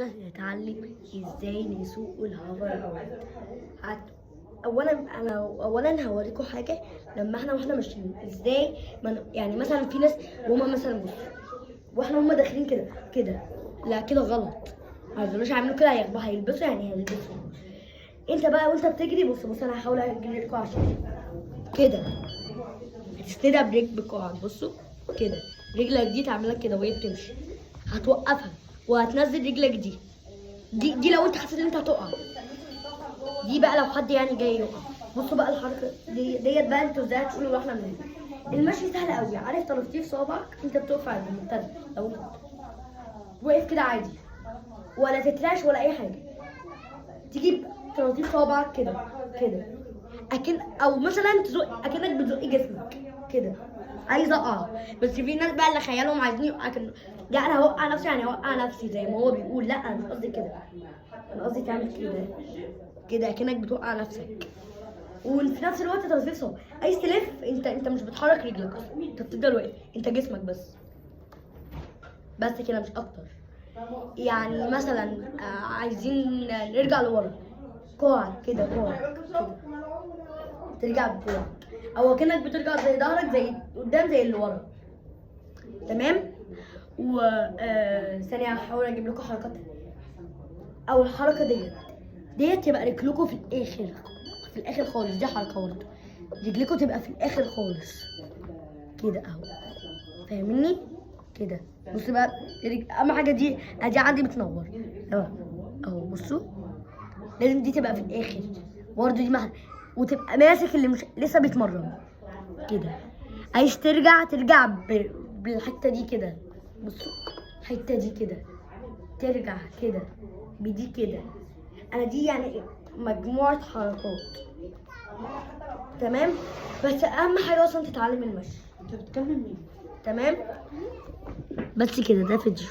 نتعلم ازاي نسوق الهوفر بورد. اولا هوريكم حاجه لما واحنا ماشيين ازاي يعني مثلا في ناس وهما مثلا بصوا هما داخلين كده لا كده غلط. ما يقدروش يعملوا كده، هيلبسوا يعني هيلبسوا. انت بقى وانت بتجري بص انا هحاول اجري لكم عشان كده هتسندها برجلك وقعد. بصوا كده رجلك دي تعملها كده وهي بتمشي، هتوقفها وهتنزل رجلك دي لو انت حسيت ان انت هتقع. دي بقى لو حد يعني جاي يقع. بصوا بقى الحركه ديت بقى انتوا ازاي هتقولوا احنا من المشي سهل قوي. عارف تلطيف صوابعك انت بتقف عادي مبتدئ، لو انت واقف كده عادي ولا تتراش ولا اي حاجه، تجيب تلطيف صوابعك كده او مثلا تزق اكنك بتزق جسمك كده. عايزه اقع، بس في ناس بقى اللي خيالهم عايزين يوقعوا لا انا هوقع نفسي يعني هوقع نفسي زي ما هو بيقول. لا انا مش قصدي كده، انا قصدي تعمل كده اكنك بتوقع نفسك وفي نفس الوقت تلطيف صوابعك. عايز تلف انت مش بتحرك رجلك اصلا، انت بتفضل واقف، انت جسمك بس كده مش اكتر. يعني مثلا عايزين نرجع لورا، كوعك كده ترجع بكوعك او كأنك بترجع زي ظهرك زي قدام زي اللي ورا. تمام. و ثانية هحاول اجيب لكم حركات. او الحركة ديت تبقى رجلكم في الاخر خالص. دي حركة برضه رجلكم تبقى في الاخر خالص كده اهو، فاهمني كده. بصوا بقى اهم حاجة دي عندي بتنور اهو. بصوا لازم دي تبقى في الاخر برضه دي وتبقى ماسك اللي مش لسه بيتمرن كده. عايز ترجع بالحته دي كده. بصوا الحته دي كده ترجع كده بدي كده. انا دي يعني مجموعه حركات. تمام. بس اهم حاجه اصلا تتعلم المشي. انت بتتكلم مين؟ تمام. بس كده ده فيديو.